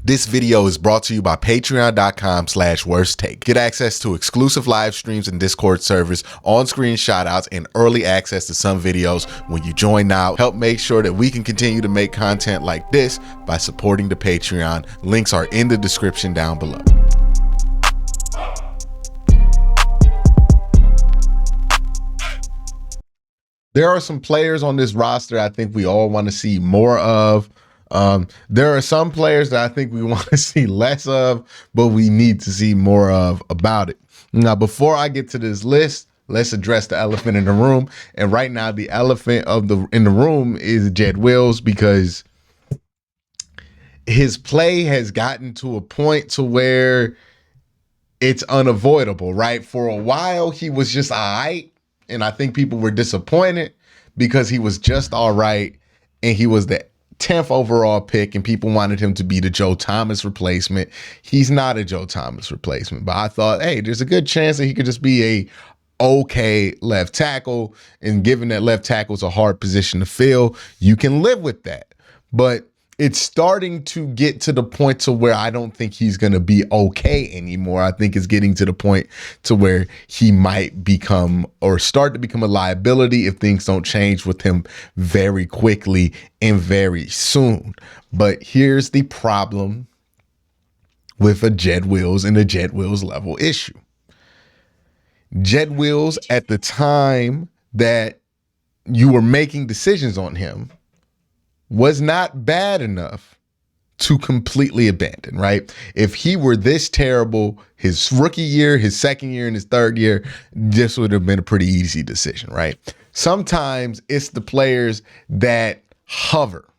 This video is brought to you by patreon.com/worsttake. Get access to exclusive live streams and Discord servers, on-screen shoutouts, and early access to some videos when you join now. Help make sure that we can continue to make content like this by supporting the Patreon. Links are in the description down below. There are some players on this roster I think we all want to see more of. There are some players that I think we want to see less of, but we need to see more of about it. Now, before I get to this list, let's address the elephant in the room. And right now, the elephant in the room is Jed Wills, because his play has gotten to a point to where it's unavoidable, right? For a while, he was just all right. And I think people were disappointed because he was just all right. And he was the 10th overall pick, and people wanted him to be the Joe Thomas replacement. He's not a Joe Thomas replacement, but I thought, hey, there's a good chance that he could just be a okay left tackle. And given that left tackle is a hard position to fill, you can live with that. But it's starting to get to the point to where I don't think he's going to be okay anymore. I think it's getting to the point to where he might become or start to become a liability if things don't change with him very quickly and very soon. But here's the problem with a Jed Wills and a Jed Wills level issue. Jed Wills, at the time that you were making decisions on him, was not bad enough to completely abandon, right? If he were this terrible his rookie year, his second year, and his third year, this would have been a pretty easy decision, right? Sometimes it's the players that hover,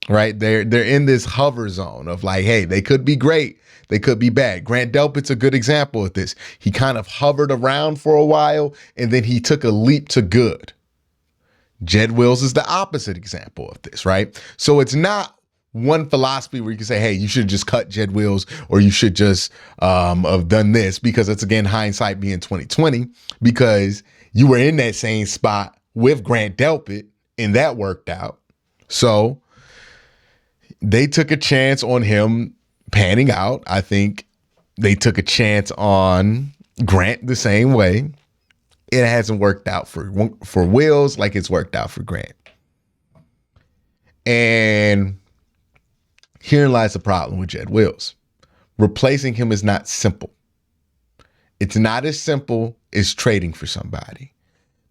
right? They're in this hover zone of like, hey, they could be great, they could be bad. Grant Delpit's a good example of this. He kind of hovered around for a while, and then he took a leap to good. Jed Wills is the opposite example of this, right? So it's not one philosophy where you can say, hey, you should just cut Jed Wills, or you should just have done this, because it's, again, hindsight being 2020, because you were in that same spot with Grant Delpit and that worked out. So they took a chance on him panning out. I think they took a chance on Grant the same way. It hasn't worked out for Wills like it's worked out for Grant. And herein lies the problem with Jed Wills. Replacing him is not simple. It's not as simple as trading for somebody,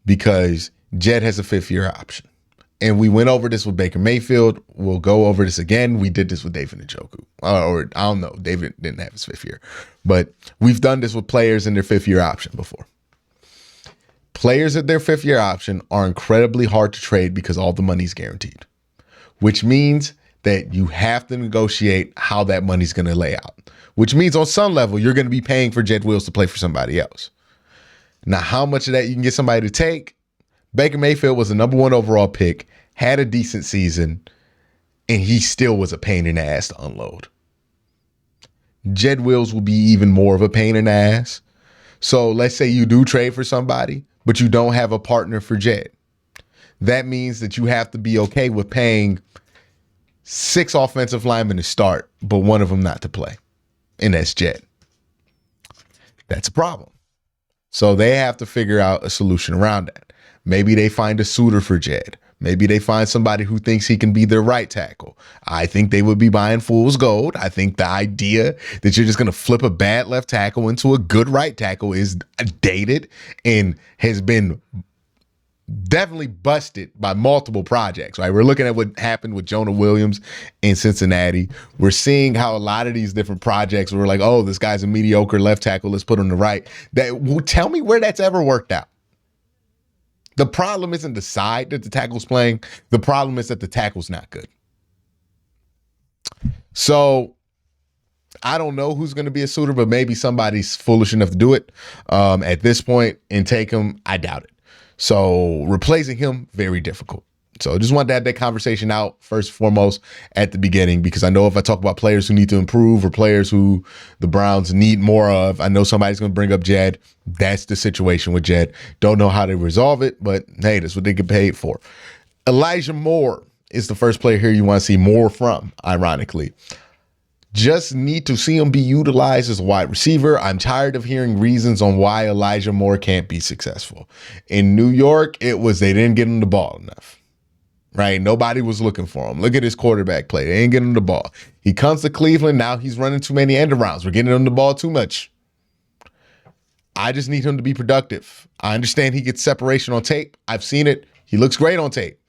because Jed has a 5th-year option. And we went over this with Baker Mayfield. We'll go over this again. We did this with David Njoku. Or I don't know, David didn't have his 5th year. But we've done this with players in their 5th-year option before. Players at their 5th-year option are incredibly hard to trade because all the money's guaranteed, which means that you have to negotiate how that money's going to lay out, which means on some level, you're going to be paying for Jed Wills to play for somebody else. Now, how much of that you can get somebody to take? Baker Mayfield was the #1 overall pick, had a decent season, and he still was a pain in the ass to unload. Jed Wills will be even more of a pain in the ass. So let's say you do trade for somebody, but you don't have a partner for Jed. That means that you have to be okay with paying 6 offensive linemen to start, but one of them not to play. And that's Jed. That's a problem. So they have to figure out a solution around that. Maybe they find a suitor for Jed. Maybe they find somebody who thinks he can be their right tackle. I think they would be buying fool's gold. I think the idea that you're just going to flip a bad left tackle into a good right tackle is dated and has been definitely busted by multiple projects, right? We're looking at what happened with Jonah Williams in Cincinnati. We're seeing how a lot of these different projects were like, oh, this guy's a mediocre left tackle, let's put him to right. Tell me where that's ever worked out. The problem isn't the side that the tackle's playing. The problem is that the tackle's not good. So I don't know who's going to be a suitor, but maybe somebody's foolish enough to do it at this point and take him. I doubt it. So replacing him, very difficult. So just wanted to have that conversation out first and foremost at the beginning, because I know if I talk about players who need to improve or players who the Browns need more of, I know somebody's going to bring up Jed. That's the situation with Jed. Don't know how to resolve it, but hey, that's what they get paid for. Elijah Moore is the first player here you want to see more from, ironically. Just need to see him be utilized as a wide receiver. I'm tired of hearing reasons on why Elijah Moore can't be successful. In New York, it was they didn't get him the ball enough, right? Nobody was looking for him. Look at his quarterback play. They ain't getting him the ball. He comes to Cleveland. Now he's running too many end arounds. We're getting him the ball too much. I just need him to be productive. I understand he gets separation on tape. I've seen it. He looks great on tape.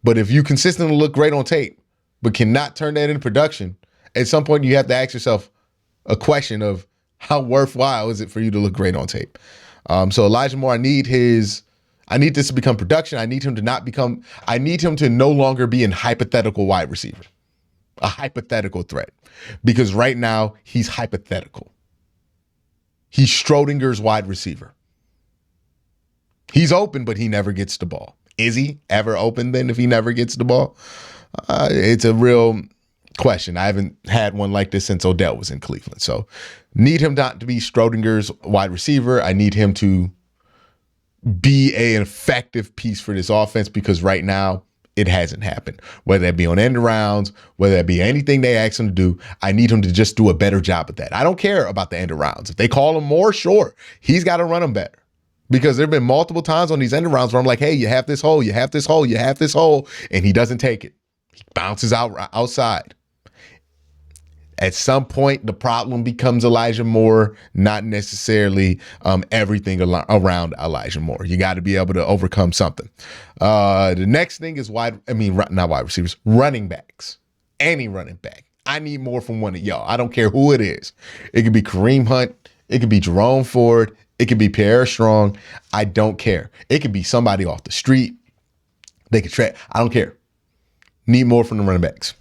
But if you consistently look great on tape, but cannot turn that into production, at some point you have to ask yourself a question of how worthwhile is it for you to look great on tape? So Elijah Moore, I need this to become production. I need him to no longer be in hypothetical wide receiver, a hypothetical threat, because right now he's hypothetical. He's Schrodinger's wide receiver. He's open, but he never gets the ball. Is he ever open then if he never gets the ball? It's a real question. I haven't had one like this since Odell was in Cleveland. So need him not to be Schrodinger's wide receiver. I need him to be an effective piece for this offense, because right now it hasn't happened. Whether that be on end arounds, whether that be anything they ask him to do, I need him to just do a better job at that. I don't care about the end arounds. If they call him more, sure, he's got to run them better. Because there have been multiple times on these end arounds where I'm like, hey, you have this hole, you have this hole, you have this hole, and he doesn't take it. He bounces outside. At some point, the problem becomes Elijah Moore, not necessarily everything around Elijah Moore. You got to be able to overcome something. The next thing is not wide receivers, running backs. Any running back. I need more from one of y'all. I don't care who it is. It could be Kareem Hunt. It could be Jerome Ford. It could be Pierre Strong. I don't care. It could be somebody off the street. They could trade. I don't care. Need more from the running backs.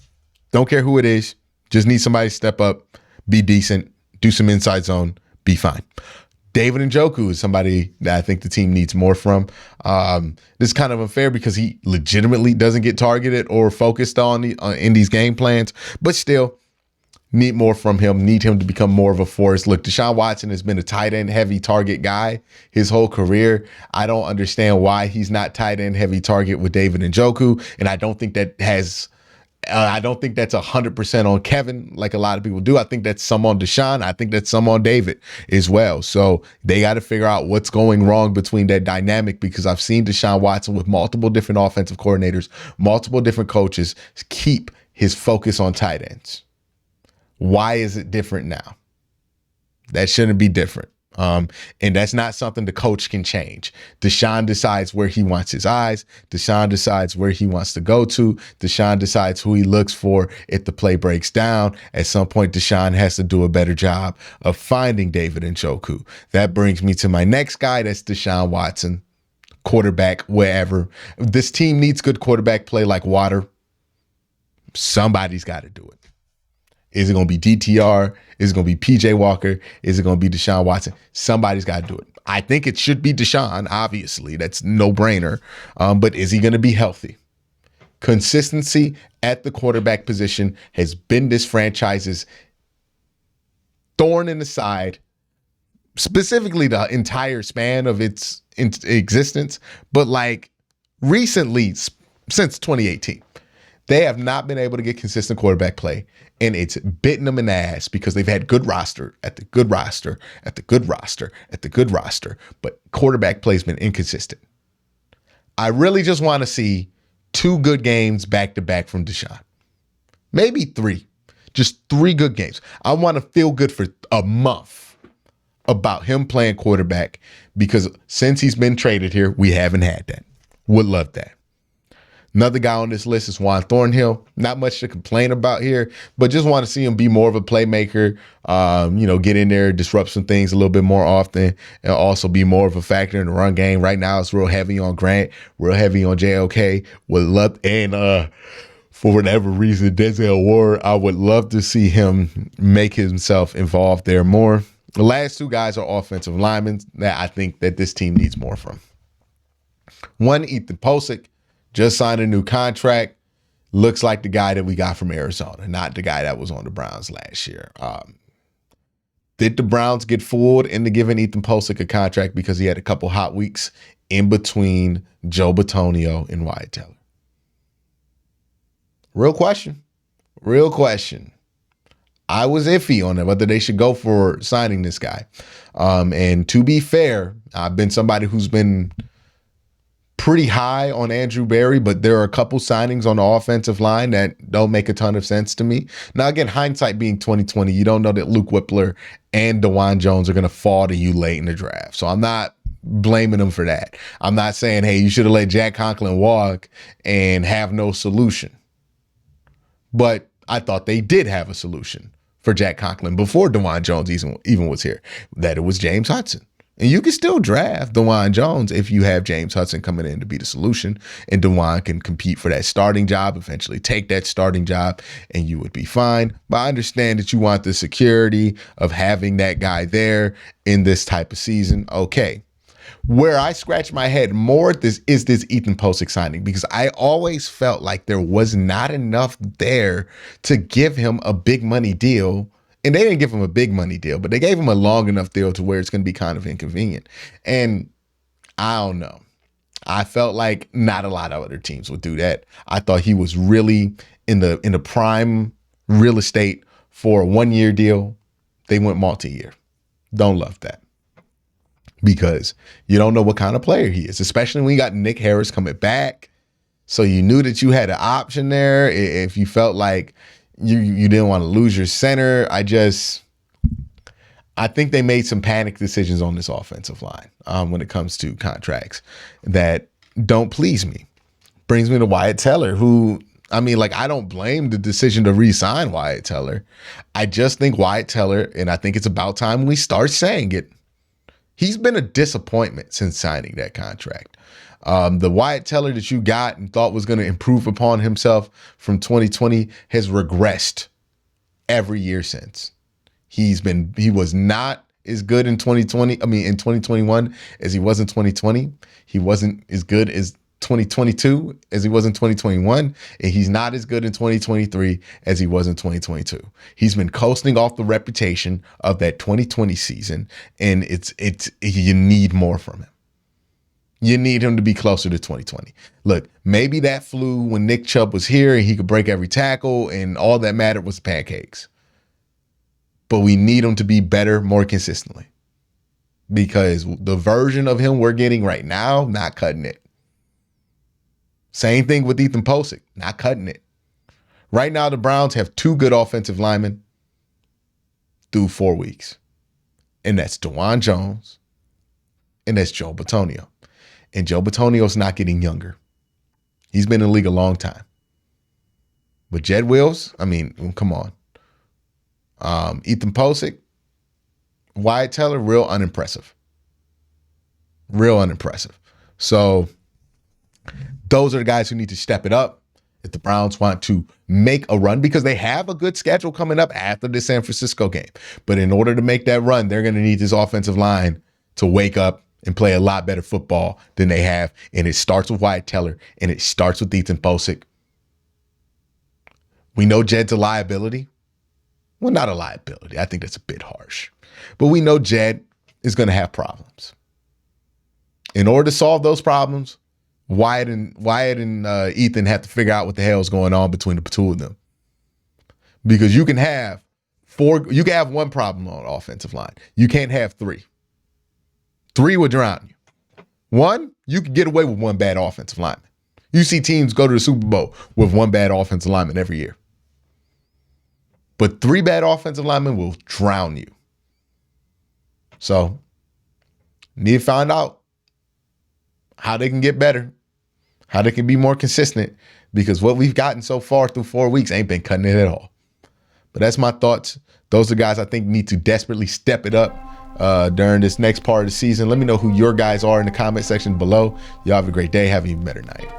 Don't care who it is. Just need somebody to step up, be decent, do some inside zone, be fine. David Njoku is somebody that I think the team needs more from. This is kind of unfair because he legitimately doesn't get targeted or focused on in these game plans, but still need more from him, need him to become more of a force. Look, Deshaun Watson has been a tight end heavy target guy his whole career. I don't understand why he's not tight end heavy target with David Njoku, and I don't think that's 100% on Kevin like a lot of people do. I think that's some on Deshaun. I think that's some on David as well. So they got to figure out what's going wrong between that dynamic, because I've seen Deshaun Watson with multiple different offensive coordinators, multiple different coaches keep his focus on tight ends. Why is it different now? That shouldn't be different. And that's not something the coach can change. Deshaun decides where he wants his eyes. Deshaun decides where he wants to go to. Deshaun decides who he looks for if the play breaks down. At some point, Deshaun has to do a better job of finding David Njoku. That brings me to my next guy. That's Deshaun Watson, quarterback, wherever. This team needs good quarterback play like water. Somebody's got to do it. Is it going to be DTR? Is it going to be PJ Walker? Is it going to be Deshaun Watson? Somebody's got to do it. I think it should be Deshaun, obviously. That's no brainer. But is he going to be healthy? Consistency at the quarterback position has been this franchise's thorn in the side, specifically the entire span of its existence. But like recently, since 2018. They have not been able to get consistent quarterback play, and it's bitten them in the ass because they've had good roster at the good roster at the good roster at the good roster, but quarterback play has been inconsistent. I really just want to see 2 good games back to back from Deshaun. Maybe 3. Just 3 good games. I want to feel good for a month about him playing quarterback, because since he's been traded here, we haven't had that. Would love that. Another guy on this list is Juan Thornhill. Not much to complain about here, but just want to see him be more of a playmaker, get in there, disrupt some things a little bit more often, and also be more of a factor in the run game. Right now, it's real heavy on Grant, real heavy on JOK. Would love, and for whatever reason, Denzel Ward, I would love to see him make himself involved there more. The last 2 guys are offensive linemen that I think that this team needs more from. One, Ethan Posick. Just signed a new contract. Looks like the guy that we got from Arizona, not the guy that was on the Browns last year. Did the Browns get fooled into giving Ethan Posick a contract because he had a couple hot weeks in between Joe Bitonio and Wyatt Teller? Real question. I was iffy on it, whether they should go for signing this guy. And to be fair, I've been somebody who's been pretty high on Andrew Berry, but there are a couple signings on the offensive line that don't make a ton of sense to me. Now, again, hindsight being 2020, you don't know that Luke Whippler and DeJuan Jones are going to fall to you late in the draft. So I'm not blaming them for that. I'm not saying, hey, you should have let Jack Conklin walk and have no solution. But I thought they did have a solution for Jack Conklin before DeJuan Jones even was here, that it was James Hudson. And you can still draft DeJuan Jones if you have James Hudson coming in to be the solution, and DeJuan can compete for that starting job, eventually take that starting job, and you would be fine. But I understand that you want the security of having that guy there in this type of season. Okay. Where I scratch my head more is this Ethan Posick signing, because I always felt like there was not enough there to give him a big money deal. And they didn't give him a big money deal, but they gave him a long enough deal to where it's going to be kind of inconvenient. And I don't know. I felt like not a lot of other teams would do that. I thought he was really in the prime real estate for a 1-year deal. They went multi-year. Don't love that, because you don't know what kind of player he is, especially when you got Nick Harris coming back. So you knew that you had an option there if you felt like you didn't want to lose your center. I think they made some panic decisions on this offensive line when it comes to contracts that don't please me. Brings me to Wyatt Teller, who, I mean, like, I don't blame the decision to re-sign Wyatt Teller. I just think Wyatt Teller, and I think it's about time we start saying it, he's been a disappointment since signing that contract. The Wyatt Teller that you got and thought was going to improve upon himself from 2020 has regressed every year since. He was not as good in 2021 as he was in 2020. He wasn't as good as 2022 as he was in 2021, and he's not as good in 2023 as he was in 2022. He's been coasting off the reputation of that 2020 season, and you need more from him. You need him to be closer to 2020. Look, maybe that flew when Nick Chubb was here and he could break every tackle and all that mattered was pancakes. But we need him to be better more consistently, because the version of him we're getting right now, not cutting it. Same thing with Ethan Posick, not cutting it. Right now, the Browns have 2 good offensive linemen through 4 weeks. And that's DeJuan Jones and that's Joe Bitonio. And Joe Bitonio's not getting younger. He's been in the league a long time. But Jed Wills, I mean, come on. Ethan Posick, Wyatt Teller, real unimpressive. Real unimpressive. So those are the guys who need to step it up if the Browns want to make a run, because they have a good schedule coming up after the San Francisco game. But in order to make that run, they're going to need this offensive line to wake up and play a lot better football than they have. And it starts with Wyatt Teller, and it starts with Ethan Posick. We know Jed's a liability. Well, not a liability. I think that's a bit harsh. But we know Jed is going to have problems. In order to solve those problems, Wyatt and Ethan have to figure out what the hell is going on between the two of them. Because you can have one problem on the offensive line. You can't have 3. 3 would drown you. 1, you can get away with 1 bad offensive lineman. You see teams go to the Super Bowl with 1 bad offensive lineman every year. But 3 bad offensive linemen will drown you. So, need to find out how they can get better, how they can be more consistent, because what we've gotten so far through 4 weeks ain't been cutting it at all. But that's my thoughts. Those are guys I think need to desperately step it up during this next part of the season. Let me know who your guys are in the comment section below. Y'all have a great day. Have an even better night.